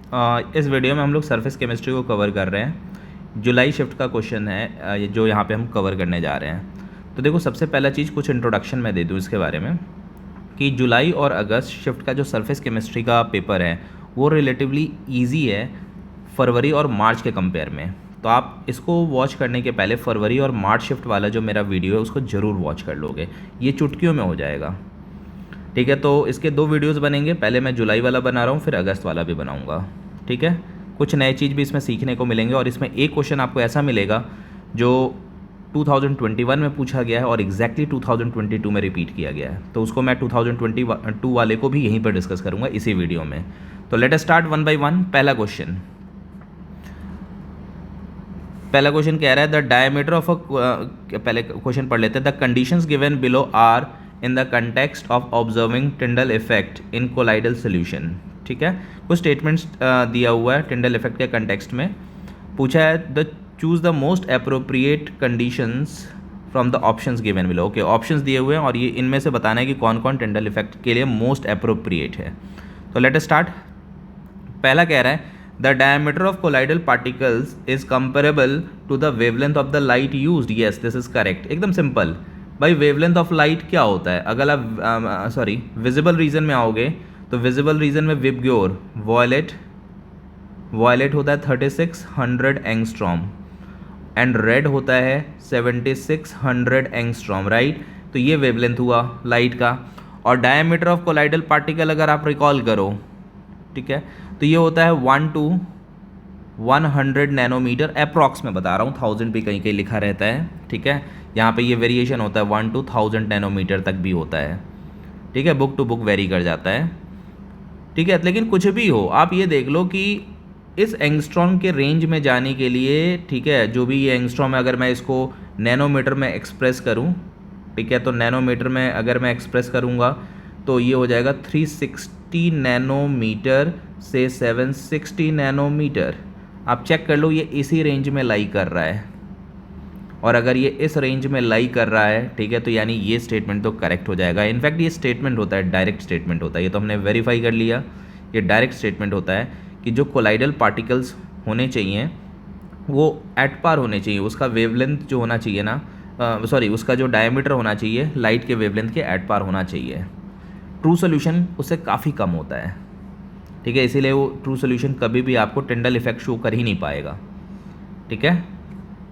इस वीडियो में हम लोग सरफेस केमिस्ट्री को कवर कर रहे हैं। जुलाई शिफ्ट का क्वेश्चन है ये जो यहाँ पे हम कवर करने जा रहे हैं। तो देखो, सबसे पहला चीज़ कुछ इंट्रोडक्शन मैं दे दूँ इसके बारे में कि जुलाई और अगस्त शिफ्ट का जो सरफेस केमिस्ट्री का पेपर है वो रिलेटिवली ईजी है फरवरी और मार्च के कंपेयर में। तो आप इसको वॉच करने के पहले फरवरी और मार्च शिफ्ट वाला जो मेरा वीडियो है उसको ज़रूर वॉच कर लोगे, ये चुटकियों में हो जाएगा। ठीक है, तो इसके 2 वीडियोस बनेंगे, पहले मैं जुलाई वाला बना रहा हूँ, फिर अगस्त वाला भी बनाऊँगा। ठीक है, कुछ नए चीज़ भी इसमें सीखने को मिलेंगे और इसमें एक क्वेश्चन आपको ऐसा मिलेगा जो 2021 में पूछा गया है और एग्जैक्टली 2022 में रिपीट किया गया है। तो उसको मैं 2022 वाले को भी यहीं पर डिस्कस करूँगा इसी वीडियो में। तो let us start one by one. पहला क्वेश्चन कह रहा है द डायमीटर ऑफ पहले क्वेश्चन पढ़ लेते हैं। The conditions given below are in the context of observing Tyndall effect in colloidal solution. ठीक है, कुछ स्टेटमेंट्स दिया हुआ है टिंडल इफेक्ट के कंटेक्स्ट में। पूछा है the choose the most appropriate conditions from the options given below. Okay, options दिए हुए हैं और ये इनमें से बताना है कि कौन कौन टिंडल इफेक्ट के लिए मोस्ट अप्रोप्रिएट है। तो लेट अस स्टार्ट। पहला कह रहा है the diameter of colloidal particles is comparable to the wavelength of the light used. Yes, this is correct, एकदम सिंपल। भाई वेवलेंथ ऑफ लाइट क्या होता है? अगर आप विजिबल रीजन में आओगे तो विजिबल रीजन में विबग्योर वॉयलेट होता है 3600 एंगस्ट्रॉम एंड रेड होता है 7600 एंगस्ट्रॉम, राइट। तो ये वेवलेंथ हुआ लाइट का। और डायमीटर ऑफ कोलाइडल पार्टिकल अगर आप रिकॉल करो, ठीक है, तो ये होता है 1 to 100 नैनोमीटर, अप्रॉक्स में बता रहा हूँ, 1000 भी कहीं कहीं लिखा रहता है। ठीक है, यहाँ पे ये वेरिएशन होता है 1 to 1000 नैनोमीटर तक भी होता है। ठीक है, बुक टू बुक वेरी कर जाता है। ठीक है, लेकिन कुछ भी हो, आप ये देख लो कि इस एंगस्ट्रॉम के रेंज में जाने के लिए, ठीक है, जो भी ये एंगस्ट्रॉम है, अगर मैं इसको नैनोमीटर में एक्सप्रेस करूँ, ठीक है, तो नैनोमीटर में अगर मैं एक्सप्रेस करूँगा तो ये हो जाएगा 360 नैनोमीटर से 760 नैनोमीटर। आप चेक कर लो, ये इसी रेंज में लाई कर रहा है। और अगर ये इस रेंज में लाई कर रहा है, ठीक है, तो यानी ये स्टेटमेंट तो करेक्ट हो जाएगा। इनफैक्ट ये स्टेटमेंट होता है, डायरेक्ट स्टेटमेंट होता है, ये तो हमने वेरीफाई कर लिया। ये डायरेक्ट स्टेटमेंट होता है कि जो कोलाइडल पार्टिकल्स होने चाहिए वो एट पार होने चाहिए, उसका वेवलेंथ जो होना चाहिए ना, उसका जो डायमीटर होना चाहिए लाइट के वेवलेंथ के एट पार होना चाहिए। ट्रू सोल्यूशन उससे काफ़ी कम होता है। ठीक है, इसीलिए वो ट्रू सोल्यूशन कभी भी आपको टिंडल इफेक्ट शो कर ही नहीं पाएगा। ठीक है,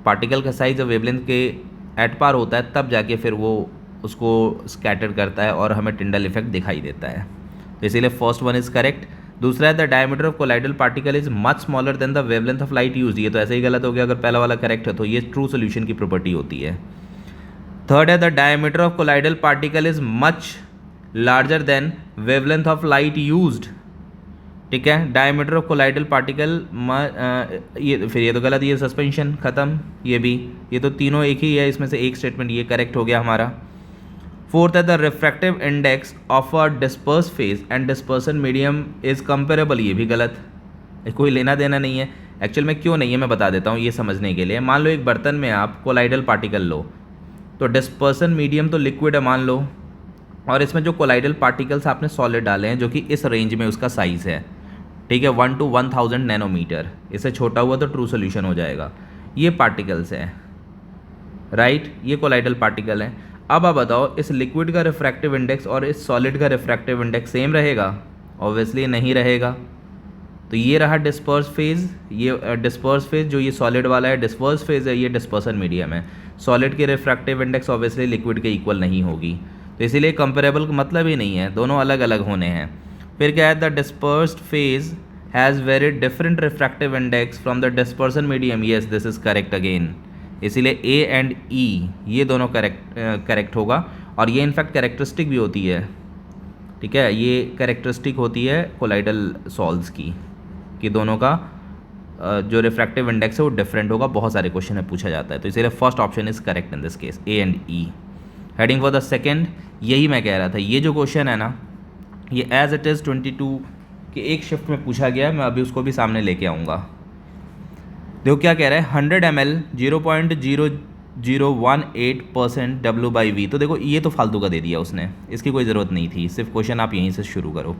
पार्टिकल का साइज और वेवलेंथ के एट पार होता है तब जाके फिर वो उसको स्कैटर करता है और हमें टिंडल इफेक्ट दिखाई देता है। तो इसीलिए फर्स्ट वन इज़ करेक्ट। दूसरा है the diameter of colloidal particle is much smaller than the wavelength of light use. ये तो ऐसे ही गलत हो गया, अगर पहला वाला करेक्ट है तो ये ट्रू सोल्यूशन की प्रॉपर्टी होती है। थर्ड है the diameter of colloidal particle is much larger than wavelength of light used. ठीक है, डायमीटर ऑफ कोलाइडल पार्टिकल ये फिर ये तो गलत, ये सस्पेंशन ख़त्म, ये भी, ये तो तीनों एक ही है, इसमें से एक स्टेटमेंट ये करेक्ट हो गया हमारा। फोर्थ है the refractive index of a disperse phase and dispersion medium is comparable. ये भी गलत, कोई लेना देना नहीं है। एक्चुअल में क्यों नहीं है मैं बता देता हूँ ये समझने के लिए। मान लो एक बर्तन में आप कोलाइडल पार्टिकल लो, तो डिस्पर्सन मीडियम तो लिक्विड है मान लो, और इसमें जो कोलाइडल पार्टिकल्स आपने सॉलिड डाले हैं जो कि इस रेंज में उसका साइज़ है, ठीक है, 1 to 1000 नैनोमीटर, इससे छोटा हुआ तो ट्रू सोल्यूशन हो जाएगा। ये पार्टिकल्स हैं, राइट, ये कोलाइडल पार्टिकल हैं। अब आप बताओ इस लिक्विड का रिफ्रैक्टिव इंडेक्स और इस सॉलिड का रिफ्रैक्टिव इंडेक्स सेम रहेगा? ऑब्वियसली नहीं रहेगा। तो ये रहा डिस्पर्स फेज, ये डिस्पर्स फेज जो ये सॉलिड वाला है डिस्पर्स फेज है, ये डिस्पर्सन मीडियम है। सॉलिड की रिफ्रैक्टिव इंडेक्स ऑब्वियसली लिक्विड के इक्वल नहीं होगी, तो इसीलिए कंपेरेबल का मतलब ही नहीं है, दोनों अलग अलग होने हैं। फिर क्या है, the dispersed phase has very different refractive index from the dispersion medium. Yes, this is correct again. इसलिए ए एंड ई ये दोनों करेक्ट होगा। और ये इनफैक्ट कैरेक्टरिस्टिक भी होती है, ठीक है, ये कैरेक्टरिस्टिक होती है कोलाइडल सॉल्व्स की, कि दोनों का जो रिफ्रैक्टिव इंडेक्स है वो डिफरेंट होगा। बहुत सारे क्वेश्चन में पूछा जाता है, तो इसीलिए first option is correct in this case, A and E. Heading for the second, यही मैं कह रहा था, ये जो क्वेश्चन है ना, ये एज इट इज़ 22 के एक शिफ्ट में पूछा गया है। मैं अभी उसको भी सामने लेके आऊँगा। देखो क्या कह रहा है, 100 ml 0.0018% W/V। तो देखो ये तो फालतू का दे दिया उसने, इसकी कोई ज़रूरत नहीं थी, सिर्फ क्वेश्चन आप यहीं से शुरू करो।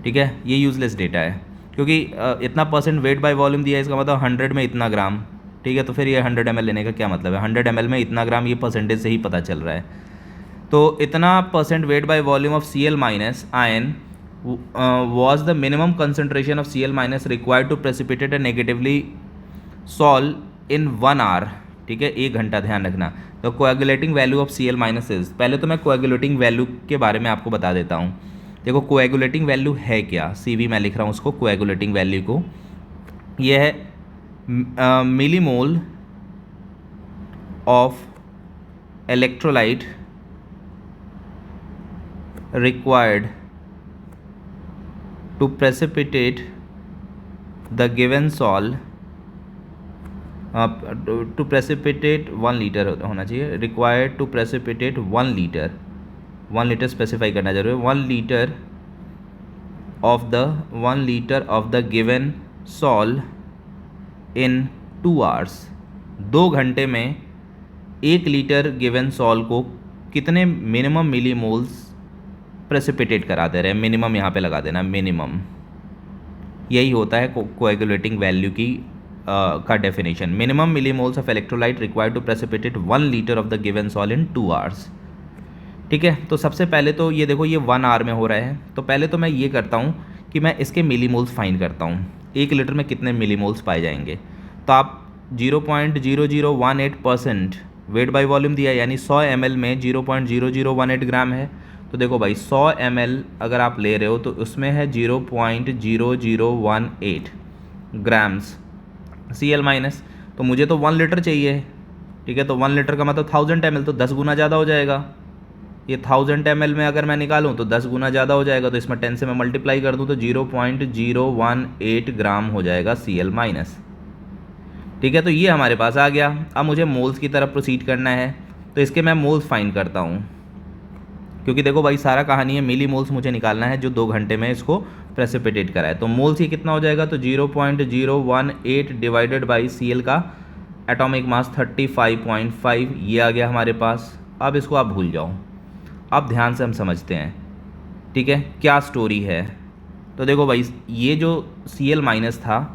ठीक है, ये यूज़लेस डेटा है क्योंकि इतना परसेंट वेट बाय वॉल्यूम दिया है, इसका मतलब 100 में इतना ग्राम, ठीक है। तो फिर ये 100 ml लेने का क्या मतलब है, 100 ml में इतना ग्राम, ये परसेंटेज से ही पता चल रहा है। तो इतना percent weight by volume of Cl minus ion was the minimum concentration of Cl minus required to precipitate a negatively sol in 1 hour, ठीक है, 1 घंटा, ध्यान रखना। तो coagulating value of Cl minus is, पहले तो मैं कोएगुलेटिंग वैल्यू के बारे में आपको बता देता हूँ। देखो कोएगुलेटिंग वैल्यू है क्या, CV मैं लिख रहा हूँ उसको, कोएगुलेटिंग वैल्यू को, ये है millimole of electrolyte required to precipitate the given sol, to precipitate 1 liter होना चाहिए, required to precipitate 1 liter, 1 liter specify करना जरूरी है, 1 liter of the given sol in 2 hours, 2 घंटे में 1 लीटर गिवन सॉल को कितने मिनिमम मिलीमोल्स प्रेसिपिटेट करा दे रहे हैं, मिनिमम यहाँ पे लगा देना, मिनिमम। यही होता है कोएगुलेटिंग वैल्यू की का definition, minimum millimoles of electrolyte required to precipitate 1 litre of the given sol in 2 hours, ठीक है। तो सबसे पहले तो ये देखो, ये 1 hour में हो रहा है, तो पहले तो मैं ये करता हूँ कि मैं इसके मिलीमोल्स फाइंड करता हूँ, 1 लीटर में कितने मिलीमोल्स पाए जाएंगे। तो आप 0.0018% वेट बाय वॉल्यूम दिया, यानी 100 ml में 0.0018 ग्राम है। तो देखो भाई 100 ml अगर आप ले रहे हो तो उसमें है 0.0018 ग्राम्स Cl माइनस, तो मुझे तो 1 लीटर चाहिए, ठीक है। तो 1 लीटर का मतलब 1000 ml, तो 10 गुना ज़्यादा हो जाएगा। ये 1000 ml में अगर मैं निकालूं तो 10 गुना ज़्यादा हो जाएगा, तो इसमें 10 से मैं मल्टीप्लाई कर दूं तो 0.018 ग्राम हो जाएगा Cl माइनस, ठीक है। तो ये हमारे पास आ गया। अब मुझे मोल्स की तरफ प्रोसीड करना है, तो इसके मैं मोल्स फाइंड करता हूँ, क्योंकि देखो भाई सारा कहानी है, मिली मोल्स मुझे निकालना है जो 2 घंटे में इसको प्रेसिपिटेट करा है। तो मोल्स ये कितना हो जाएगा, तो 0.018 डिवाइडेड बाई Cl का एटॉमिक मास 35.5, ये आ गया हमारे पास। अब इसको आप भूल जाओ, अब ध्यान से हम समझते हैं, ठीक है, क्या स्टोरी है। तो देखो भाई ये जो Cl माइनस था,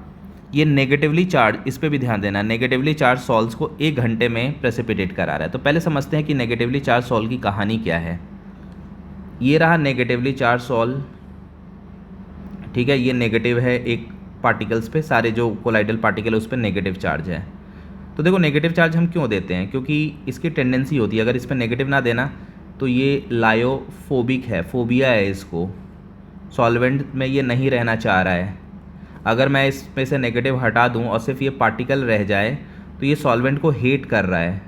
ये नेगेटिवली चार्ज, इस पर भी ध्यान देना, नेगेटिवली चार्ज सॉल्स को 1 घंटे में प्रेसिपिटेट करा रहा है। तो पहले समझते हैं कि नेगेटिवली चार्ज सॉल की कहानी क्या है। ये रहा नेगेटिवली चार्ज सॉल, ठीक है, ये नेगेटिव है एक पार्टिकल्स पे, सारे जो कोलाइडल पार्टिकल है उस पर नेगेटिव चार्ज है। तो देखो नेगेटिव चार्ज हम क्यों देते हैं, क्योंकि इसकी टेंडेंसी होती है, अगर इस पर नेगेटिव ना देना तो ये लायोफोबिक है, फोबिया है इसको, सॉल्वेंट में ये नहीं रहना चाह रहा है। अगर मैं इसमें से नेगेटिव हटा दूं और सिर्फ ये पार्टिकल रह जाए तो ये सॉल्वेंट को हेट कर रहा है,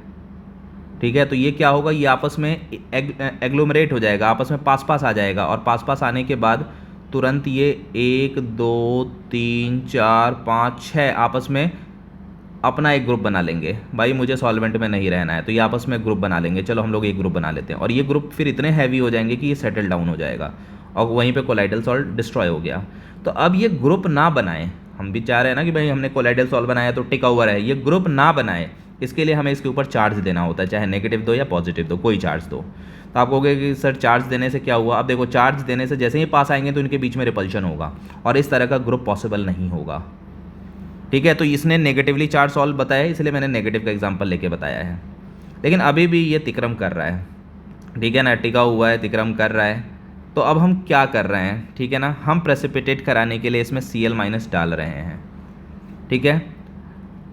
ठीक है। तो ये क्या होगा, ये आपस में एग्लोमरेट हो जाएगा, आपस में पास पास आ जाएगा, और पास पास आने के बाद तुरंत ये 1 2 3 4 5 6 आपस में अपना एक ग्रुप बना लेंगे। भाई मुझे सॉल्वेंट में नहीं रहना है, तो ये आपस में ग्रुप बना लेंगे, चलो हम लोग एक ग्रुप बना लेते हैं, और ये ग्रुप फिर इतने हैवी हो जाएंगे कि ये सेटल डाउन हो जाएगा, और वहीं पे कोलाइडल सॉल्ट डिस्ट्रॉय हो गया। तो अब ये ग्रुप ना बनाए, हम भी चाह रहे हैं ना कि भाई हमने कोलाइडल सॉल्ट बनाया तो टिका हुआ रहे, ये ग्रुप ना बनाए, इसके लिए हमें इसके ऊपर चार्ज देना होता है, चाहे नेगेटिव दो या पॉजिटिव दो, कोई चार्ज दो। तो आप कहोगे कि सर चार्ज देने से क्या हुआ। अब देखो चार्ज देने से जैसे ही पास आएंगे तो इनके बीच में रिपल्शन होगा, और इस तरह का ग्रुप पॉसिबल नहीं होगा, ठीक है। तो इसने नेगेटिवली चार्ज सॉल्व बताया, इसलिए मैंने नेगेटिव का एग्जाम्पल लेके बताया है। लेकिन अभी भी ये तिक्रम कर रहा है, ठीक है ना, टिका हुआ है, तिक्रम कर रहा है। तो अब हम क्या कर रहे हैं, ठीक है ना, हम प्रेसिपिटेट कराने के लिए इसमें Cl माइनस डाल रहे हैं, ठीक है।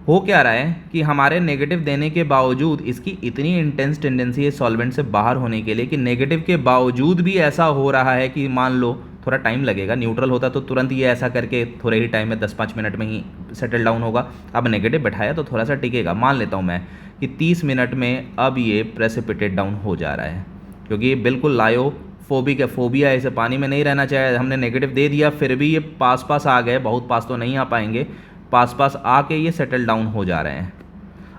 हो क्या रहा है कि हमारे नेगेटिव देने के बावजूद इसकी इतनी इंटेंस टेंडेंसी है सॉल्वेंट से बाहर होने के लिए कि नेगेटिव के बावजूद भी ऐसा हो रहा है कि मान लो थोड़ा टाइम लगेगा, न्यूट्रल होता तो तुरंत ये ऐसा करके थोड़े ही टाइम में 10-5 मिनट में ही सेटल डाउन होगा। अब नेगेटिव बैठाया तो थोड़ा सा टिकेगा, मान लेता हूँ मैं कि 30 मिनट में अब ये प्रेसिपिटेट डाउन हो जा रहा है, क्योंकि ये बिल्कुल लायोफोबिक है, फोबिया है, इसे पानी में नहीं रहना चाहिए। हमने नेगेटिव दे दिया, फिर भी ये पास पास आ गए, बहुत पास तो नहीं आ पाएंगे, पास पास आके ये सेटल डाउन हो जा रहे हैं।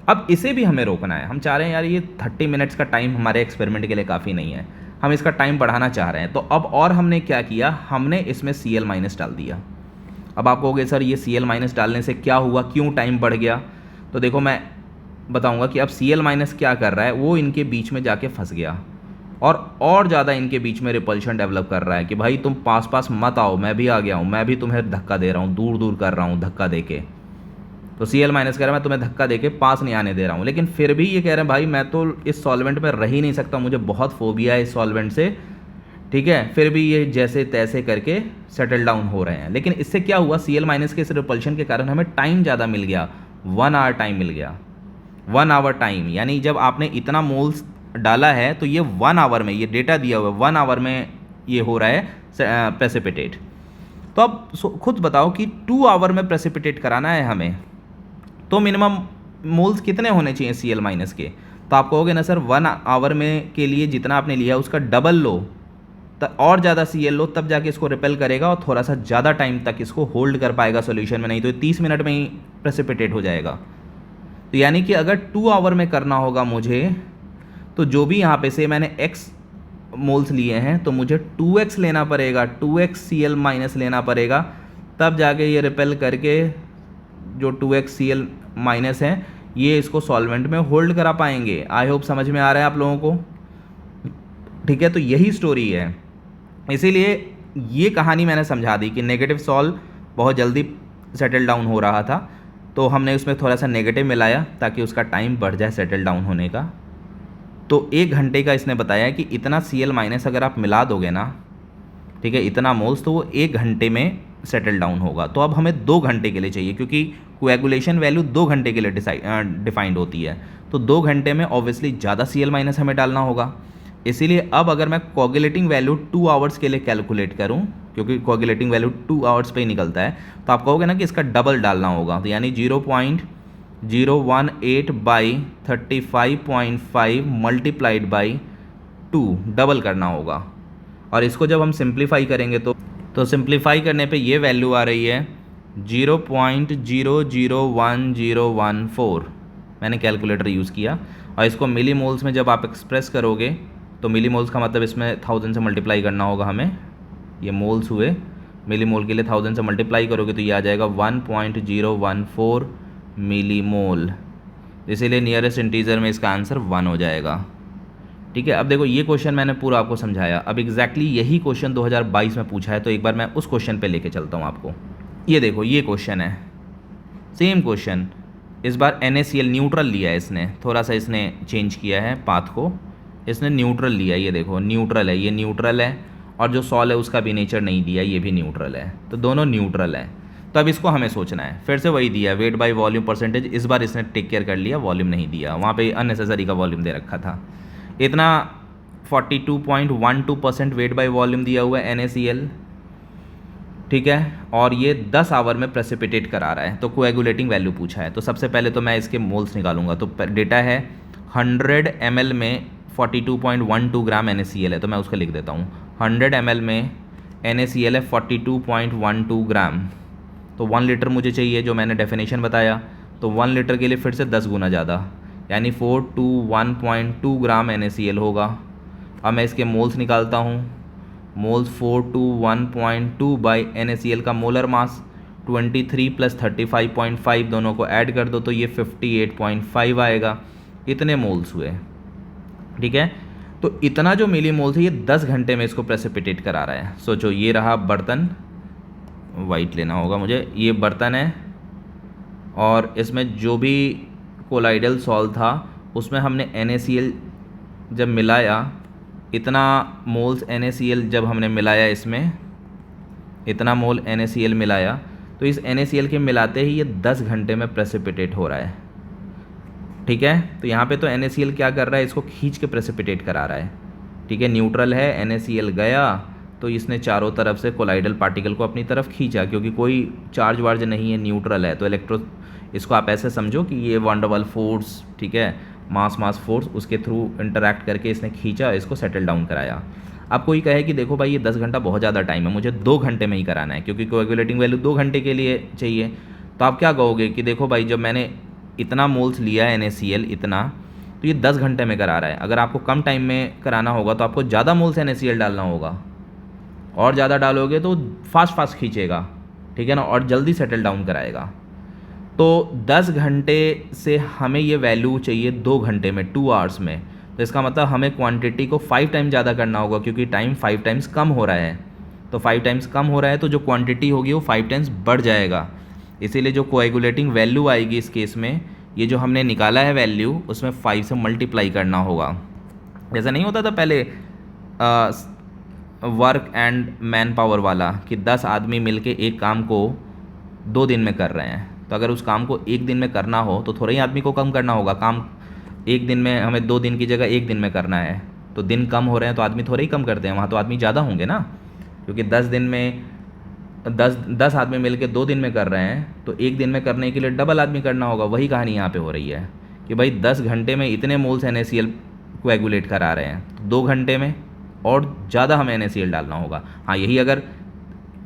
अब इसे भी हमें रोकना है, हम चाह रहे हैं यार ये 30 मिनट्स का टाइम हमारे एक्सपेरिमेंट के लिए काफ़ी नहीं है, हम इसका टाइम बढ़ाना चाह रहे हैं। तो अब और हमने क्या किया, हमने इसमें Cl माइनस डाल दिया। अब आप कहोगे सर ये Cl माइनस डालने से क्या हुआ, क्यों टाइम बढ़ गया। तो देखो मैं बताऊंगा कि अब Cl माइनस क्या कर रहा है, वो इनके बीच में जाके फंस गया, और ज़्यादा इनके बीच में रिपल्शन डेवलप कर रहा है कि भाई तुम पास पास मत आओ, मैं भी आ गया हूँ, मैं भी तुम्हें धक्का दे रहा हूँ, दूर दूर कर रहा हूँ धक्का दे के। तो Cl माइनस कह रहा है मैं तुम्हें धक्का दे के पास नहीं आने दे रहा हूँ, लेकिन फिर भी ये कह रहे हैं भाई मैं तो इस सॉल्वेंट में रह ही नहीं सकता, मुझे बहुत फोबिया है इस सॉल्वेंट से, ठीक है। फिर भी ये जैसे तैसे करके सेटल डाउन हो रहे हैं। लेकिन इससे क्या हुआ, Cl माइनस के इस रिपल्शन के कारण हमें टाइम ज़्यादा मिल गया, 1 आवर टाइम मिल गया, 1 आवर टाइम। यानी जब आपने इतना मोल्स डाला है तो ये 1 आवर में, ये डेटा दिया हुआ है 1 आवर में ये हो रहा है प्रेसिपिटेट। तो अब खुद बताओ कि 2 आवर में प्रेसिपिटेट कराना है हमें, तो मिनिमम मोल्स कितने होने चाहिए Cl माइनस के। तो आप कहोगे ना सर 1 आवर में के लिए जितना आपने लिया उसका डबल लो, और ज़्यादा Cl लो, तब जाके इसको रिपेल करेगा और थोड़ा सा ज़्यादा टाइम तक इसको होल्ड कर पाएगा सॉल्यूशन में, नहीं तो 30 मिनट में ही प्रेसिपिटेट हो जाएगा। तो यानी कि अगर 2 आवर में करना होगा मुझे, तो जो भी यहाँ पे से मैंने x मोल्स लिए हैं तो मुझे 2x लेना पड़ेगा, 2x Cl माइनस लेना पड़ेगा, तब जाके ये रिपेल करके जो 2x Cl माइनस है ये इसको सॉल्वेंट में होल्ड करा पाएंगे। आई होप समझ में आ रहा है आप लोगों को, ठीक है। तो यही स्टोरी है, इसीलिए ये कहानी मैंने समझा दी कि नेगेटिव सॉल्व बहुत जल्दी सेटल डाउन हो रहा था, तो हमने उसमें थोड़ा सा नेगेटिव मिलाया ताकि उसका टाइम बढ़ जाए सेटल डाउन होने का। तो 1 घंटे का इसने बताया कि इतना Cl माइनस अगर आप मिला दोगे ना, ठीक है, इतना मोल्स, तो वो 1 घंटे में सेटल डाउन होगा। तो अब हमें 2 घंटे के लिए चाहिए, क्योंकि कोएगुलेशन वैल्यू 2 घंटे के लिए डिफाइंड होती है। तो 2 घंटे में ऑब्वियसली ज़्यादा Cl माइनस हमें डालना होगा। इसीलिए अब अगर मैं कोएगुलेटिंग वैल्यू 2 आवर्स के लिए कैलकुलेट करूं, क्योंकि कोएगुलेटिंग वैल्यू 2 आवर्स पे ही निकलता है, तो आप कहोगे ना कि इसका डबल डालना होगा। तो यानी 0.018 बाई 35.5 मल्टीप्लाइड बाई 2 डबल करना होगा। और इसको जब हम सिंप्लीफाई करेंगे तो सिंप्लीफाई करने पे ये वैल्यू आ रही है 0.001014। मैंने कैलकुलेटर यूज़ किया, और इसको मिली मोल्स में जब आप एक्सप्रेस करोगे तो मिली मोल्स का मतलब इसमें 1000 से मल्टीप्लाई करना होगा हमें, ये मोल्स हुए, मिली मोल के लिए 1000 से मल्टीप्लाई करोगे तो ये आ जाएगा 1.014 मिली मोल। इसीलिए नियरेस्ट इंटीजर में इसका आंसर 1 हो जाएगा, ठीक है। अब देखो ये क्वेश्चन मैंने पूरा आपको समझाया, अब एग्जैक्टली यही क्वेश्चन 2022 में पूछा है, तो एक बार मैं उस क्वेश्चन पे लेके चलता हूँ आपको। ये देखो ये क्वेश्चन है, सेम क्वेश्चन, इस बार NaCl न्यूट्रल लिया है इसने, थोड़ा सा इसने चेंज किया है पाथ को, इसने न्यूट्रल लिया है, ये देखो न्यूट्रल है, ये न्यूट्रल है, और जो सॉल है उसका भी नेचर नहीं दिया, ये भी न्यूट्रल है, तो दोनों न्यूट्रल है। तो अब इसको हमें सोचना है, फिर से वही दिया वेट बाय वॉल्यूम परसेंटेज, इस बार इसने टेक केयर कर लिया, वॉल्यूम नहीं दिया, वहाँ पे अननेसेसरी का वॉल्यूम दे रखा था। इतना 42.12% वेट बाय वॉल्यूम दिया हुआ है NaCl, ठीक है, और ये 10 आवर में प्रेसिपिटेट करा रहा है, तो कोएगुलेटिंग वैल्यू पूछा है। तो सबसे पहले तो मैं इसके मोल्स निकालूंगा, तो डेटा है 100 ml में 42.12 ग्राम NaCl है, तो मैं उसको लिख देता हूँ, 100 ml में NaCl है 42.12 ग्राम, तो 1 लीटर मुझे चाहिए जो मैंने डेफिनेशन बताया, तो 1 लीटर के लिए फिर से 10 गुना ज़्यादा, यानी 421.2 ग्राम NaCl होगा। अब मैं इसके मोल्स निकालता हूँ, मोल्स 421.2 बाई NaCl का मोलर मास 23 + 35.5 दोनों को ऐड कर दो तो ये 58.5 आएगा, इतने मोल्स हुए, ठीक है। तो इतना जो मिली मोल्स है ये 10 घंटे में इसको प्रेसिपिटेट करा रहा है। सोचो ये रहा बर्तन, वाइट लेना होगा मुझे, ये बर्तन है, और इसमें जो भी कोलाइडल सॉल्व था उसमें हमने NaCl जब मिलाया, इतना मोल्स NaCl जब हमने मिलाया, इसमें इतना मोल NaCl मिलाया, तो इस NaCl के मिलाते ही ये 10 घंटे में प्रेसिपिटेट हो रहा है, ठीक है। तो यहाँ पे तो NaCl क्या कर रहा है, इसको खींच के प्रेसिपिटेट करा रहा है, ठीक है। न्यूट्रल है, NaCl गया तो इसने चारों तरफ से कोलाइडल पार्टिकल को अपनी तरफ खींचा, क्योंकि कोई चार्ज वार्ज नहीं है, न्यूट्रल है, तो इसको आप ऐसे समझो कि ये वंडरवल फोर्स, ठीक है, मास फोर्स, उसके थ्रू इंटरैक्ट करके इसने खींचा, इसको सेटल डाउन कराया। अब कोई कहे कि देखो भाई ये 10 घंटा बहुत ज़्यादा टाइम है, मुझे 2 घंटे में ही कराना है, क्योंकि कोएगुलेटिंग वैल्यू 2 घंटे के लिए चाहिए। तो आप क्या कहोगे कि देखो भाई जब मैंने इतना मोल्स लिया है NaCl इतना, तो ये 10 घंटे में करा रहा है, अगर आपको कम टाइम में कराना होगा तो आपको ज़्यादा मोल्स NaCl डालना होगा, और ज़्यादा डालोगे तो फास्ट खींचेगा, ठीक है ना, और जल्दी सेटल डाउन कराएगा। तो 10 घंटे से हमें ये वैल्यू चाहिए 2 घंटे में, 2 आवर्स में, तो इसका मतलब हमें क्वांटिटी को 5 टाइम ज़्यादा करना होगा, क्योंकि टाइम 5 टाइम्स कम हो रहा है। तो 5 टाइम्स कम हो रहा है तो जो क्वांटिटी होगी वो 5 टाइम्स बढ़ जाएगा। इसीलिए जो कोएगुलेटिंग वैल्यू आएगी इस केस में, ये जो हमने निकाला है वैल्यू, उसमें 5 से मल्टीप्लाई करना होगा। जैसा नहीं होता था पहले वर्क एंड मैन पावर वाला, कि 10 आदमी मिलके एक काम को 2 दिन में कर रहे हैं, तो अगर उस काम को 1 दिन में करना हो तो थोड़ा ही आदमी को कम करना होगा। काम 1 दिन में हमें 2 दिन की जगह 1 दिन में करना है, तो दिन कम हो रहे हैं तो आदमी थोड़ा ही कम करते हैं, वहाँ तो आदमी ज़्यादा होंगे ना, क्योंकि 10 दिन में 10 आदमी मिलके 2 दिन में कर रहे हैं, तो 1 दिन में करने के लिए डबल आदमी करना होगा। वही कहानी यहाँ पे हो रही है कि भाई 10 घंटे में इतने मोल्स NaCl कोएगुलेट करा रहे हैं, तो 2 घंटे में और ज़्यादा हमें NaCl डालना होगा। हाँ, यही अगर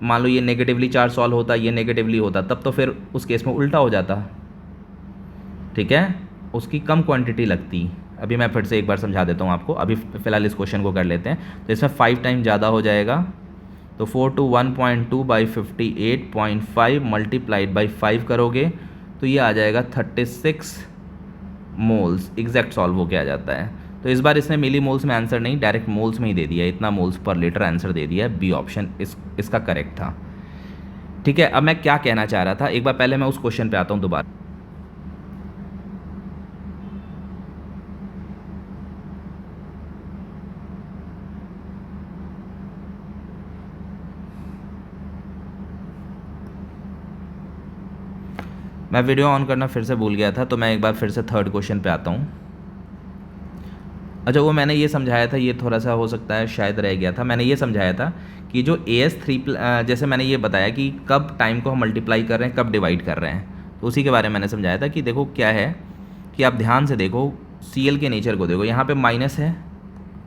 मान लो ये नेगेटिवली चार्ज सॉल्व होता, ये नेगेटिवली होता, तब तो फिर उस केस में उल्टा हो जाता, ठीक है, उसकी कम क्वांटिटी लगती। अभी मैं फिर से एक बार समझा देता हूँ आपको, अभी फ़िलहाल इस क्वेश्चन को कर लेते हैं। तो इसमें 5 टाइम ज़्यादा हो जाएगा, तो 4 to 1.2 by 58.5 मल्टीप्लाइड बाई 5 करोगे तो ये आ जाएगा 36 मोल्स। एग्जैक्ट सॉल्व हो के आ जाता है। तो इस बार इसने मिली मोल्स में आंसर नहीं, डायरेक्ट मोल्स में ही दे दिया, इतना मोल्स पर लीटर आंसर दे दिया है। बी ऑप्शन इसका करेक्ट था, ठीक है। अब मैं क्या कहना चाह रहा था, एक बार पहले मैं उस क्वेश्चन पे आता हूँ दोबारा। मैं वीडियो ऑन करना फिर से भूल गया था, तो मैं एक बार फिर से थर्ड क्वेश्चन पे आता हूँ। अच्छा, वो मैंने ये समझाया था, ये थोड़ा सा हो सकता है शायद रह गया था। मैंने ये समझाया था कि जो AS3 जैसे मैंने ये बताया कि कब टाइम को हम मल्टीप्लाई कर रहे हैं, कब डिवाइड कर रहे हैं, तो उसी के बारे में मैंने समझाया था कि देखो क्या है कि आप ध्यान से देखो, Cl के नेचर को देखो, यहाँ पे माइनस है,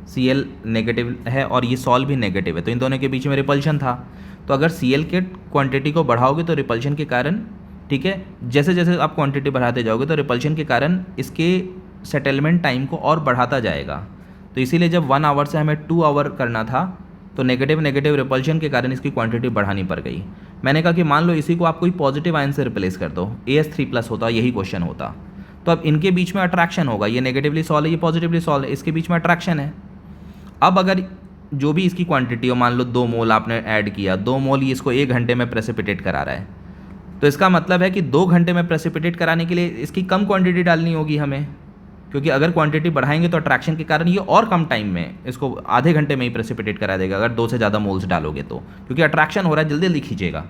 Cl नेगेटिव है और ये सॉल्व भी नेगेटिव है, तो इन दोनों के बीच में रिपल्शन था। तो अगर Cl के क्वांटिटी को बढ़ाओगे तो रिपल्शन के कारण, ठीक है, जैसे जैसे आप क्वांटिटी बढ़ाते जाओगे तो रिपल्शन के कारण इसके सेटलमेंट टाइम को और बढ़ाता जाएगा। तो इसीलिए जब 1 आवर से हमें 2 आवर करना था, तो नेगेटिव रिपल्शन के कारण इसकी क्वांटिटी बढ़ानी पड़ गई। मैंने कहा कि मान लो इसी को आप कोई पॉजिटिव आयन से रिप्लेस कर दो, AS3+ होता, यही क्वेश्चन होता, तो अब इनके बीच में अट्रैक्शन होगा। ये नेगेटिवली सॉल्व है, ये पॉजिटिवली सॉल्व है, इसके बीच में अट्रैक्शन है। अब अगर जो भी इसकी क्वांटिटी हो, मान लो 2 मोल आपने ऐड किया, 2 मोल ये इसको 1 घंटे में प्रेसिपिटेट करा रहा है, तो इसका मतलब है कि 2 घंटे में प्रेसिपिटेट कराने के लिए इसकी कम क्वांटिटी डालनी होगी हमें, क्योंकि अगर क्वांटिटी बढ़ाएंगे तो अट्रैक्शन के कारण ये और कम टाइम में इसको आधे घंटे में ही प्रेसिपिटेट करा देगा, अगर 2 से ज़्यादा मोल्स डालोगे तो, क्योंकि अट्रैक्शन हो रहा है, जल्दी जल्दी खींचेगा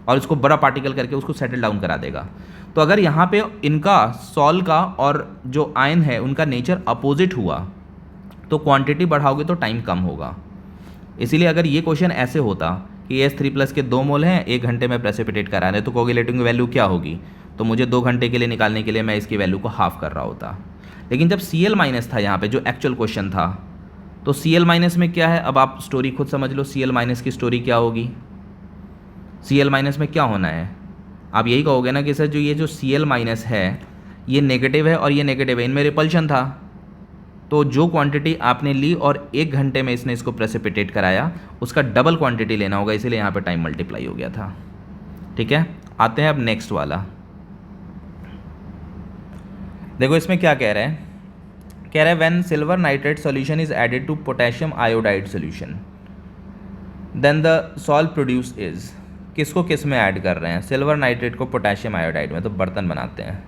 और इसको बड़ा पार्टिकल करके उसको सेटल डाउन करा देगा। तो अगर यहाँ पे इनका सॉल का और जो आयन है उनका नेचर अपोजिट हुआ, तो क्वांटिटी बढ़ाओगे तो टाइम कम होगा। इसीलिए अगर ये क्वेश्चन ऐसे होता कि AS3+ के 2 मोल हैं, 1 घंटे में प्रेसिपिटेट करा रहे हैं, तो कोगुलेटिंग वैल्यू क्या होगी, तो मुझे 2 घंटे के लिए निकालने के लिए मैं इसकी वैल्यू को हाफ कर रहा होता। लेकिन जब Cl- था यहाँ पे, जो एक्चुअल क्वेश्चन था, तो Cl- में क्या है, अब आप स्टोरी खुद समझ लो। Cl- की स्टोरी क्या होगी, Cl- में क्या होना है, आप यही कहोगे ना कि सर जो ये जो Cl- है ये नेगेटिव है और ये नेगेटिव है, इनमें रिपल्शन था, तो जो क्वांटिटी आपने ली और 1 घंटे में इसने इसको प्रेसिपिटेट कराया, उसका डबल क्वांटिटी लेना होगा, इसीलिए यहाँ पे टाइम मल्टीप्लाई हो गया था, ठीक है। आते हैं अब नेक्स्ट वाला। देखो इसमें क्या कह रहा है when silver nitrate solution is added to potassium iodide solution then the sol produce is, किसको किस में ऐड कर रहे हैं, सिल्वर नाइट्रेट को पोटेशियम आयोडाइड में, तो बर्तन बनाते हैं,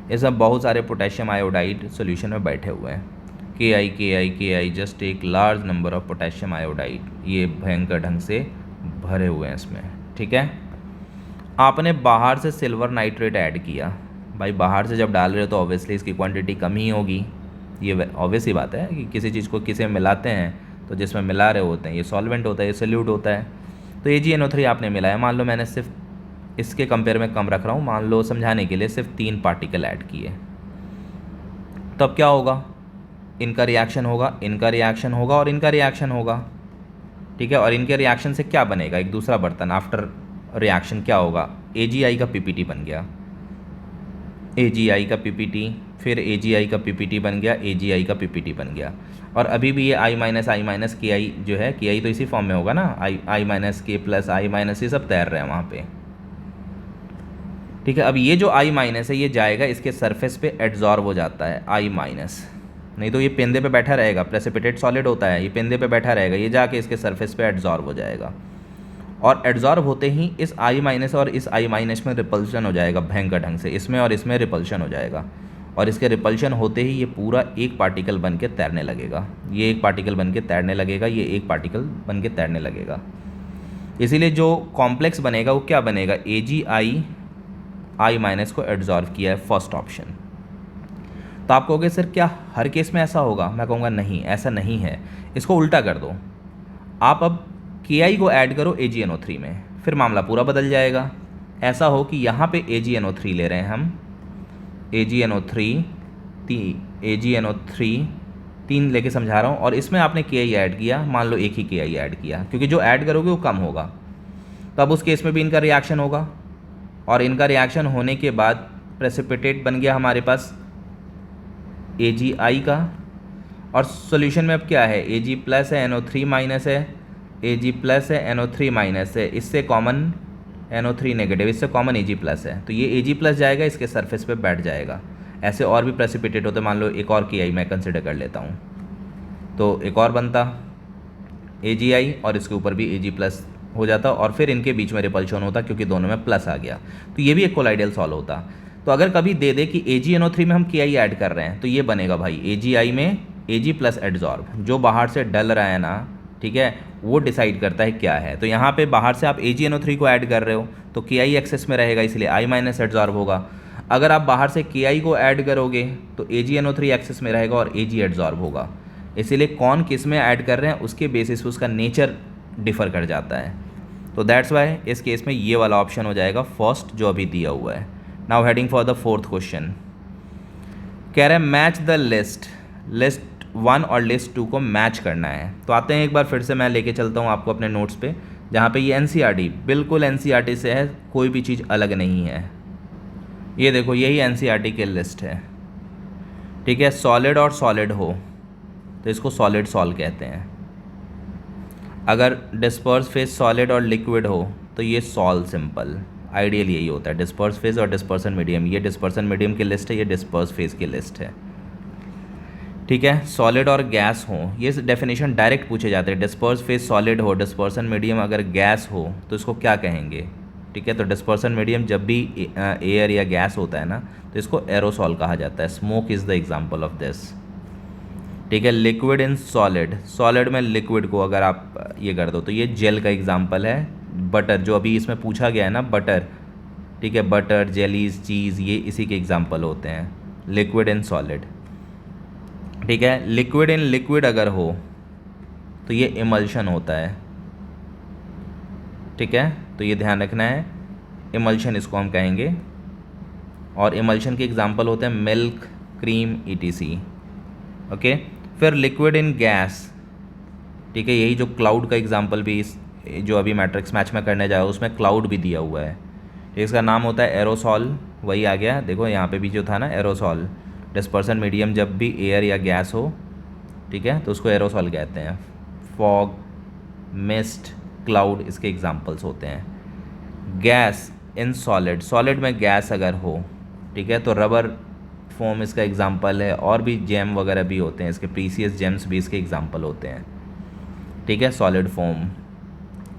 इसमें बहुत सारे पोटेशियम आयोडाइड सॉल्यूशन में बैठे हुए हैं, Ki जस्ट एक large number of potassium iodide, ये भयंकर ढंग से भरे हुए हैं इसमें, ठीक है। आपने बाहर से सिल्वर नाइट्रेट ऐड किया, भाई बाहर से जब डाल रहे हो तो ऑब्वियसली इसकी क्वांटिटी कम ही होगी, ये ऑब्वियस ही बात है कि किसी चीज़ को किसी में मिलाते हैं तो जिसमें मिला रहे होते हैं ये सॉल्वेंट होता है, ये सोल्यूट होता है। तो AgNO3 आपने मिलाया, मान लो मैंने सिर्फ इसके कंपेयर में कम रख रहा हूँ, मान लो समझाने के लिए सिर्फ 3 पार्टिकल ऐड किए, तो अब क्या होगा, इनका रिएक्शन होगा, इनका रिएक्शन होगा और इनका रिएक्शन होगा, ठीक है। और इनके रिएक्शन से क्या बनेगा, एक दूसरा बर्तन, आफ्टर रिएक्शन क्या होगा, AgI का PPT बन गया, AgI का PPT, फिर AgI का PPT बन गया, AgI का PPT बन गया, और अभी भी ये I- KI जो है, KI तो इसी फॉर्म में होगा ना, I- K + I- ये सब तैर रहे हैं वहाँ पे, ठीक है। अब ये जो I- है ये जाएगा इसके सरफेस पे एड्जॉर्ब हो जाता है, I-, नहीं तो ये पेंदे पे बैठा रहेगा, प्रेसिपिटेट सॉलिड होता है, ये पेंदे पे बैठा रहेगा, ये जाके इसके सरफेस पे एड्जॉर्ब हो जाएगा, और एड्जॉर्ब होते ही इस आई माइनस और इस आई माइनस में रिपल्शन हो जाएगा भयंकर ढंग से, इसमें और इसमें रिपल्शन हो जाएगा, और इसके रिपल्शन होते ही ये पूरा एक पार्टिकल बन के तैरने लगेगा, ये एक पार्टिकल बन के तैरने लगेगा, ये एक पार्टिकल बन के तैरने लगेगा। इसीलिए जो कॉम्प्लेक्स बनेगा वो क्या बनेगा, ए जी आई माइनस को एड्जॉर्ब किया है, फर्स्ट ऑप्शन। तो आप कहोगे सर क्या हर केस में ऐसा होगा, मैं कहूँगा नहीं, ऐसा नहीं है। इसको उल्टा कर दो, आप अब के आई को ऐड करो AgNO3 में, फिर मामला पूरा बदल जाएगा। ऐसा हो कि यहाँ पे AgNO3 ले रहे हैं हम, AgNO3 तीन लेके समझा रहा हूँ, और इसमें आपने के आई ऐड किया, मान लो एक ही के आई ऐड किया, क्योंकि जो ऐड करोगे वो कम होगा, तो अब उस केस में भी इनका रिएक्शन होगा, और इनका रिएक्शन होने के बाद प्रेसिपिटेट बन गया हमारे पास AgI का, और सॉल्यूशन में अब क्या है, Ag प्लस है, NO3 माइनस है, Ag प्लस है, NO3 माइनस है, इससे कॉमन NO3 नेगेटिव, इससे कॉमन Ag प्लस है, तो ये Ag प्लस जाएगा, इसके सरफेस पे बैठ जाएगा। ऐसे और भी प्रेसिपिटेट होते, मान लो एक और KI मैं कंसिडर कर लेता हूँ, तो एक और बनता AgI, और इसके ऊपर भी Ag प्लस हो जाता, और फिर इनके बीच में रिपल्शन होता क्योंकि दोनों में प्लस आ गया, तो ये भी एक कोलाइडल सॉल्व होता। तो अगर कभी दे दे कि AgNO3 में हम KI ऐड कर रहे हैं, तो ये बनेगा भाई AgI में Ag प्लस एड्जॉर्ब, जो बाहर से डल रहा है ना, ठीक है, वो डिसाइड करता है क्या है। तो यहाँ पे बाहर से आप AgNO3 को ऐड कर रहे हो तो KI एक्सेस में रहेगा, इसलिए I माइनस एड्जॉर्ब होगा। अगर आप बाहर से KI को ऐड करोगे तो AgNO3 एक्सेस में रहेगा और Ag एड्जॉर्ब होगा। इसीलिए कौन किस में ऐड कर रहे हैं उसके बेसिस पे उसका नेचर डिफ़र कर जाता है। तो दैट्स वाई इस केस में ये वाला ऑप्शन हो जाएगा फर्स्ट जो अभी दिया हुआ है। Now heading for the fourth question, कह रहे हैं मैच द लिस्ट 1 और लिस्ट 2 को मैच करना है। तो आते हैं एक बार फिर से, मैं लेके चलता हूँ आपको अपने नोट्स पे, जहाँ पे ये NCERT बिल्कुल NCERT से है, कोई भी चीज़ अलग नहीं है। ये देखो यही NCERT की लिस्ट है, ठीक है। सॉलिड और सॉलिड हो तो इसको सॉलिड सॉल कहते हैं। अगर डिस्पर्स फेज सॉलिड और लिक्विड हो तो ये सॉल सिंपल, आइडियल यही होता है, डिस्पर्स फेज और डिस्पर्सन मीडियम। ये डिस्पर्सन मीडियम की लिस्ट है, ये डिस्पर्स फेज की लिस्ट है, ठीक है। सॉलिड और गैस हो, ये डेफिनेशन डायरेक्ट पूछे जाते हैं। डिस्पर्स फेज सॉलिड हो, डिस्पर्सन मीडियम अगर गैस हो तो इसको क्या कहेंगे, ठीक है। तो डिस्पर्सन मीडियम जब भी एयर या गैस होता है ना, तो इसको एरोसॉल कहा जाता है। Smoke is the example of this, ठीक है। लिक्विड इन सॉलिड, सॉलिड में लिक्विड को अगर आप ये कर दो तो ये जेल का एग्जाम्पल है। बटर जो अभी इसमें पूछा गया है ना, बटर, ठीक है, बटर, जेलीज, चीज़, ये इसी के एग्जाम्पल होते हैं, लिक्विड इन सॉलिड, ठीक है। लिक्विड इन लिक्विड अगर हो तो ये इमल्शन होता है, ठीक है। तो ये ध्यान रखना है, इमल्शन इसको हम कहेंगे, और इमल्शन के एग्जाम्पल होते हैं मिल्क, क्रीम, ETC, ओके। फिर लिक्विड इन गैस, ठीक है, यही जो क्लाउड का एग्जाम्पल भी जो अभी मैट्रिक्स मैच में करने जाए उसमें क्लाउड भी दिया हुआ है, इसका नाम होता है एरोसॉल, वही आ गया, देखो यहाँ पे भी जो था ना एरोसॉल। डिस्पर्सन मीडियम जब भी एयर या गैस हो, ठीक है, तो उसको एरोसॉल कहते हैं। फॉग, मिस्ट, क्लाउड इसके एग्जाम्पल्स होते हैं। गैस इन सॉलिड, सॉलिड में गैस अगर हो, ठीक है, तो रबर फोम इसका एग्जाम्पल है, और भी जेम वगैरह भी होते हैं इसके, प्रीसियस जेम्स भी इसके एग्जाम्पल होते हैं, ठीक है। सॉलिड फोम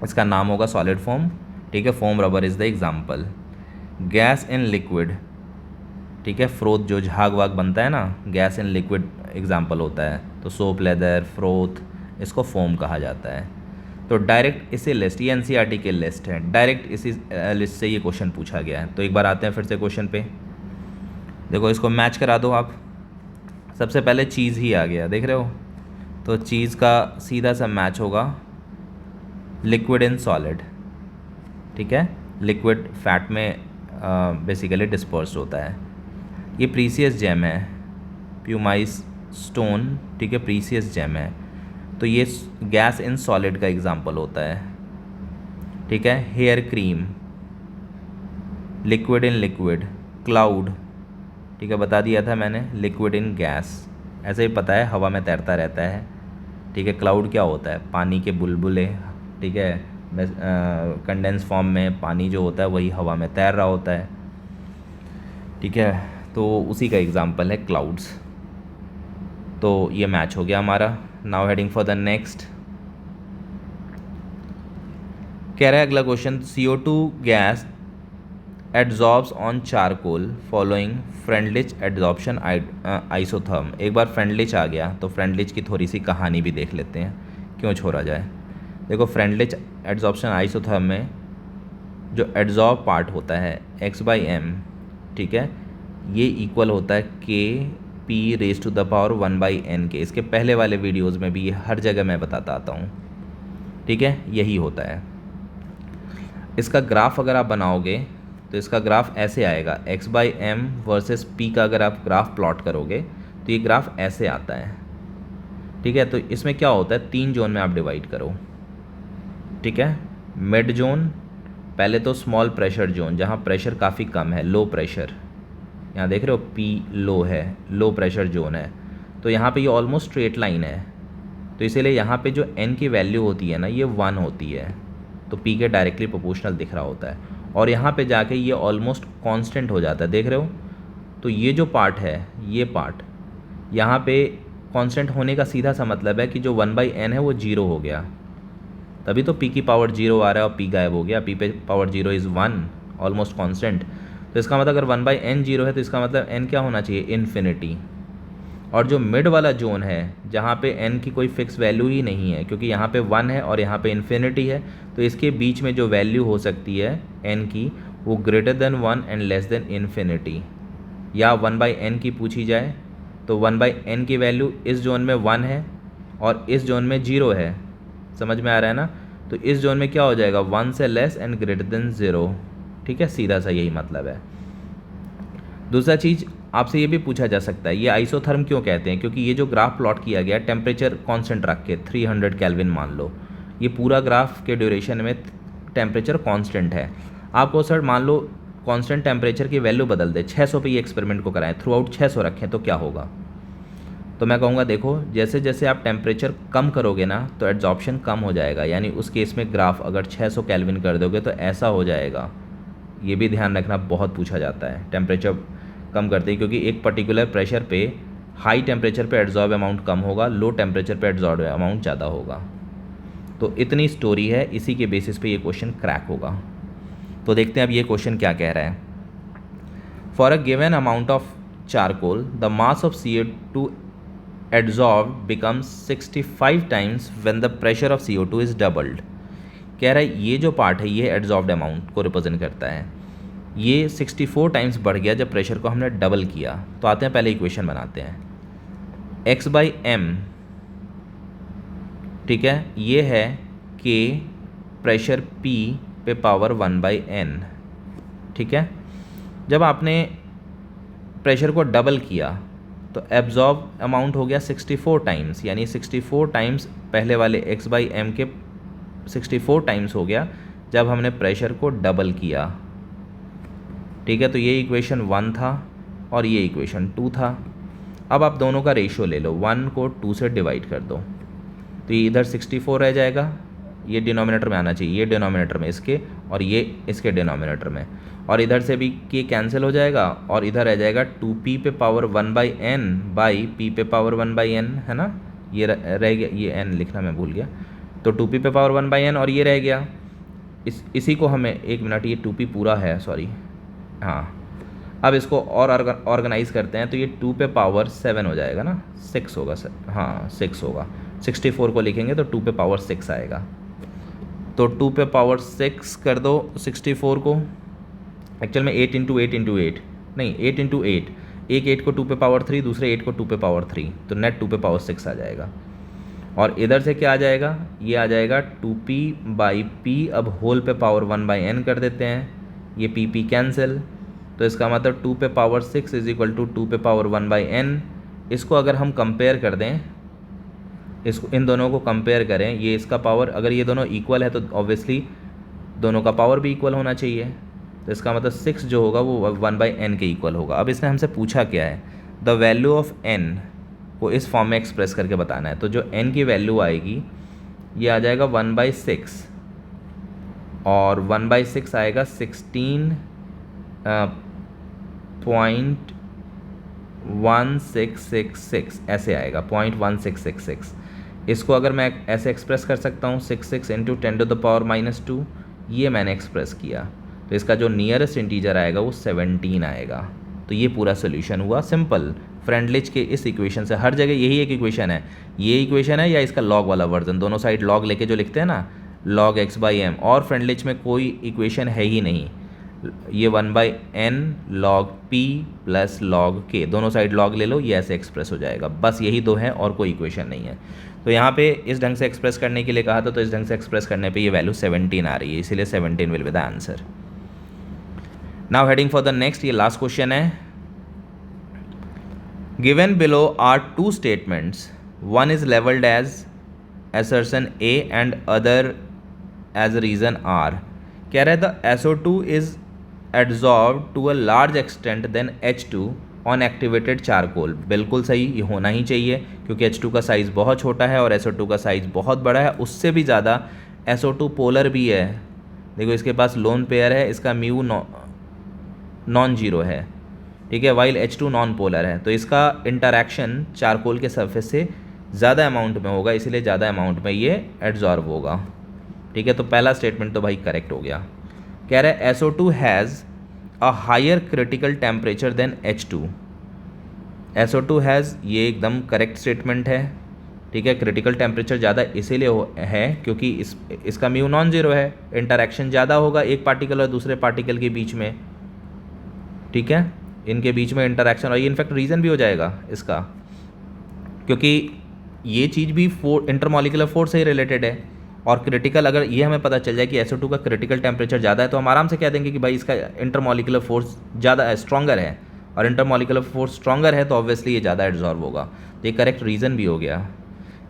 इसका नाम होगा सॉलिड फोम, ठीक है। Foam rubber is the example. Gas in liquid, ठीक है, फ्रोथ जो झाग वाग बनता है ना, गैस इन लिक्विड एग्जाम्पल होता है। तो सोप, लेदर, फ्रोथ, इसको फोम कहा जाता है। तो डायरेक्ट इसी लिस्ट, ये NCERT की लिस्ट है, डायरेक्ट इसी लिस्ट से ये क्वेश्चन पूछा गया है। तो एक बार आते हैं फिर से क्वेश्चन पे, देखो इसको मैच करा दो आप। सबसे पहले चीज़ ही आ गया, देख रहे हो, तो चीज़ का सीधा सा मैच होगा लिक्विड इन सॉलिड, ठीक है। लिक्विड फैट में बेसिकली डिस्पर्स्ड होता है। ये प्रीसियस जेम है, प्यूमाइस स्टोन, ठीक है, प्रीसियस जेम है, तो ये गैस इन सॉलिड का एग्जांपल होता है, ठीक है। Hair cream, liquid in liquid, cloud, ठीक है, बता दिया था मैंने, लिक्विड इन गैस, ऐसे ही पता है, हवा में तैरता रहता है, ठीक है। क्लाउड क्या होता है, पानी के बुलबुले, ठीक है, कंडेंस फॉर्म में पानी जो होता है वही हवा में तैर रहा होता है, ठीक है। तो उसी का एग्जांपल है क्लाउड्स, तो ये मैच हो गया हमारा। Now heading for the next. कह रहा है अगला question, CO2 gas adsorbs on charcoal following Freundlich adsorption isotherm. एक बार फ्रेंडलिच आ गया तो फ्रेंडलिच की थोड़ी सी कहानी भी देख लेते हैं, क्यों छोड़ा जाए। देखो फ्रेंडलिच एड्जॉर्प्शन आइसोथर्म में जो एड्जॉर्ब पार्ट होता है x/m, ठीक है, ये इक्वल होता है Kp⁻1/n के। इसके पहले वाले वीडियोज़ में भी ये हर जगह मैं बताता आता हूँ, ठीक है, यही होता है। इसका ग्राफ अगर आप बनाओगे तो इसका ग्राफ ऐसे आएगा, x/m वर्सेस p का अगर आप ग्राफ प्लॉट करोगे तो ये ग्राफ ऐसे आता है, ठीक है। तो इसमें क्या होता है, 3 जोन में आप डिवाइड करो, ठीक है। मिड जोन, पहले तो स्मॉल प्रेशर जोन जहाँ प्रेशर काफ़ी कम है, लो प्रेशर, यहाँ देख रहे हो P लो है, लो प्रेशर जोन है, तो यहाँ पे ये ऑलमोस्ट स्ट्रेट लाइन है, तो इसीलिए यहाँ पे जो n की वैल्यू होती है ना ये 1 होती है, तो P के डायरेक्टली प्रोपोर्शनल दिख रहा होता है। और यहाँ पे जाके ये ऑलमोस्ट कांस्टेंट हो जाता है, देख रहे हो। तो ये जो पार्ट है, ये पार्ट यहाँ पे कांस्टेंट होने का सीधा सा मतलब है कि जो 1/n है वो 0 हो गया, तभी तो P की पावर 0 आ रहा है और P गायब हो गया। P पे पावर 0 इज़ 1, ऑलमोस्ट कांस्टेंट। तो इसका मतलब अगर 1/n 0 है तो इसका मतलब n क्या होना चाहिए, इन्फिनिटी। और जो मिड वाला जोन है जहाँ पे n की कोई फिक्स वैल्यू ही नहीं है, क्योंकि यहाँ पे 1 है और यहाँ पे इन्फिनिटी है, तो इसके बीच में जो वैल्यू हो सकती है n की वो greater than 1 and less than infinity. या 1/n की पूछी जाए तो 1/n की वैल्यू इस जोन में 1 है और इस जोन में 0 है, समझ में आ रहा है ना। तो इस जोन में क्या हो जाएगा, 1 से लेस एंड ग्रेटर देन 0, ठीक है, सीधा सा यही मतलब है। दूसरा चीज़ आपसे ये भी पूछा जा सकता है, ये आइसोथर्म क्यों कहते हैं, क्योंकि ये जो ग्राफ प्लॉट किया गया टेम्परेचर कांस्टेंट रख के 300 केल्विन मान लो, ये पूरा ग्राफ के ड्यूरेशन में टेम्परेचर कांस्टेंट है। आपको सर मान लो कांस्टेंट टेम्परेचर की वैल्यू बदल दे, 600 पे ये एक्सपेरिमेंट को कराएं, थ्रू आउट 600 रखें तो क्या होगा। तो मैं कहूँगा देखो जैसे जैसे आप टेम्परेचर कम करोगे ना तो एड्जॉर्प्शन कम हो जाएगा, यानी उस केस में ग्राफ अगर 600 केल्विन कर दोगे तो ऐसा हो जाएगा। ये भी ध्यान रखना, बहुत पूछा जाता है टेम्परेचर कम करते ही, क्योंकि एक पर्टिकुलर प्रेशर पे हाई टेम्परेचर पे एड्जॉर्ब अमाउंट कम होगा, लो टेम्परेचर पे एड्जॉर्ब अमाउंट ज़्यादा होगा। तो इतनी स्टोरी है, इसी के बेसिस पे ये क्वेश्चन क्रैक होगा। तो देखते हैं अब ये क्वेश्चन क्या कह रहा है। For a given amount of charcoal the mass of CO2 adsorbed becomes 65 times when the pressure of CO2 is doubled। कह रहा है ये जो पार्ट है ये एड्जॉर्ब्ड अमाउंट को रिप्रेजेंट करता है, ये 64 टाइम्स बढ़ गया जब प्रेशर को हमने डबल किया। तो आते हैं पहले इक्वेशन बनाते हैं, x/m, ठीक है, ये है K प्रेशर P पे पावर 1/n, ठीक है। जब आपने प्रेशर को डबल किया तो एब्जॉर्ब अमाउंट हो गया 64 टाइम्स, यानी 64 टाइम्स पहले वाले x/m के 64 टाइम्स हो गया जब हमने प्रेशर को डबल किया, ठीक है। तो ये इक्वेशन 1 था और ये इक्वेशन 2 था। अब आप दोनों का रेशियो ले लो, 1 को 2 से डिवाइड कर दो तो ये इधर 64 रह जाएगा, ये डिनोमिनेटर में आना चाहिए, ये डिनोमिनेटर में इसके और ये इसके डिनोमिनेटर में, और इधर से भी k कैंसिल हो जाएगा और इधर रह जाएगा 2p पे पावर 1/n बाई p पे पावर 1/n, है ना, ये रह गया, ये n लिखना मैं भूल गया, तो 2p पे पावर 1/n और ये रह गया। इसी को हमें, एक मिनट, ये 2p पूरा है, सॉरी, हाँ। अब इसको और ऑर्गेनाइज करते हैं तो ये 2 पे पावर 7 हो जाएगा ना, 6 होगा सर, हाँ 6 होगा। 64 को लिखेंगे तो 2 पे पावर 6 आएगा, तो 2 पे पावर 6 कर दो 64 को, एक्चुअल में 8 × 8 × 8 नहीं, 8 × 8, एक 8 को 2 पे पावर 3, दूसरे 8 को 2 पे पावर 3, तो नेट 2 पे पावर 6 आ जाएगा। और इधर से क्या आ जाएगा, ये आ जाएगा 2p/p, अब होल पे पावर 1/n कर देते हैं, ये p कैंसिल, तो इसका मतलब 2 पे पावर 6 इज इक्वल टू 2 पे पावर 1/n। इसको अगर हम कंपेयर कर दें, इसको इन दोनों को कंपेयर करें, ये इसका पावर, अगर ये दोनों इक्वल है तो ऑब्वियसली दोनों का पावर भी इक्वल होना चाहिए, तो इसका मतलब 6 जो होगा वो 1/n के इक्वल होगा। अब इसने हमसे पूछा क्या है, द वैल्यू ऑफ n को इस फॉर्म में एक्सप्रेस करके बताना है। तो जो n की वैल्यू आएगी ये आ जाएगा 1/6, और 1/6 आएगा 16.8 0.1666 ऐसे आएगा, 0.1666। इसको अगर मैं ऐसे एक्सप्रेस कर सकता हूँ 66 इंटू 10⁻⁻², ये मैंने एक्सप्रेस किया, तो इसका जो नियरेस्ट इंटीजर आएगा वो 17 आएगा। तो ये पूरा सोल्यूशन हुआ सिंपल फ्रेंडलिच के इस इक्वेशन से। हर जगह यही एक इक्वेशन है, ये इक्वेशन है या इसका लॉग वाला वर्जन, दोनों साइड लॉग लेके जो लिखते हैं ना, log x/m, और फ्रेंडलिच में कोई इक्वेशन है ही नहीं। ये 1/n log p plus log k, दोनों साइड log ले लो, ये ऐसे एक्सप्रेस हो जाएगा। बस यही दो हैं और कोई इक्वेशन नहीं है। तो यहाँ पे इस ढंग से एक्सप्रेस करने के लिए कहा था, तो इस ढंग से एक्सप्रेस करने पे ये वैल्यू 17 आ रही है, इसीलिए 17 will be the answer. Now heading for the next, ये लास्ट क्वेश्चन है। Given below are two statements, one is labelled as assertion A and other as reason R। कह रहा है the SO2 is adsorbed to a large extent than H2 on activated charcoal। बिल्कुल सही, ये होना ही चाहिए क्योंकि H2 का साइज़ बहुत छोटा है और SO2 का साइज़ बहुत बड़ा है, उससे भी ज़्यादा SO2 पोलर भी है। देखो इसके पास लोन पेयर है, इसका म्यू नॉन जीरो है, ठीक है, वाइल H2 नॉन पोलर है, तो इसका इंटरैक्शन चारकोल के सरफेस से ज़्यादा अमाउंट में होगा, इसीलिए ज़्यादा अमाउंट में ये एड्जॉर्ब होगा, ठीक है। तो पहला स्टेटमेंट तो भाई करेक्ट हो गया। कह रहा है SO2 has a higher critical temperature than H2। SO2 has, ये एकदम करेक्ट स्टेटमेंट है, ठीक है। क्रिटिकल टेम्परेचर ज़्यादा इसीलिए है क्योंकि इसका म्यू नॉन ज़ीरो है, इंटरैक्शन ज़्यादा होगा एक पार्टिकल और दूसरे पार्टिकल के बीच में, ठीक है, इनके बीच में इंटरैक्शन, और ये इनफैक्ट रीज़न भी हो जाएगा इसका, क्योंकि ये चीज़ भी इंटरमॉलिकुलर फोर्स से रिलेटेड है। और क्रिटिकल, अगर ये हमें पता चल जाए कि SO2 का क्रिटिकल टेम्परेचर ज़्यादा है, तो हम आराम से कह देंगे कि भाई इसका इंटरमॉलिकुलर फोर्स ज़्यादा है, स्ट्रॉन्गर है, और इंटरमॉलिकुलर फोर्स स्ट्रॉन्गर है तो ऑब्वियसली ये ज़्यादा एब्जॉर्ब होगा। तो ये करेक्ट रीज़न भी हो गया,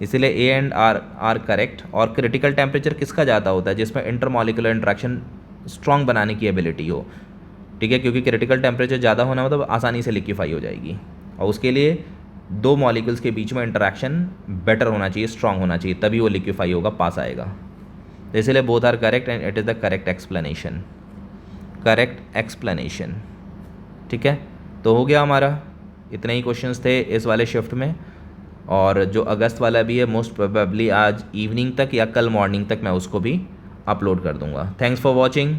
इसीलिए ए एंड आर करेक्ट। और क्रिटिकल टेम्परेचर किसका ज़्यादा होता है? जिसमें इंटरमॉलिकुलर इंट्रैक्शन स्ट्रॉन्ग बनाने की एबिलिटी हो, ठीक है, क्योंकि क्रिटिकल टेम्परेचर ज़्यादा होना मतलब आसानी से लिक्विफाई हो जाएगी, और उसके लिए दो मॉलिक्यूल्स के बीच में इंटरैक्शन बेटर होना चाहिए, स्ट्रांग होना चाहिए, तभी वो लिक्विफाई होगा, पास आएगा। तो इसलिए both are correct and it is the correct explanation, correct explanation, ठीक है। तो हो गया हमारा, इतने ही क्वेश्चंस थे इस वाले शिफ्ट में, और जो अगस्त वाला भी है मोस्ट प्रोबेबली आज इवनिंग तक या कल मॉर्निंग तक मैं उसको भी अपलोड कर दूंगा। Thanks for watching.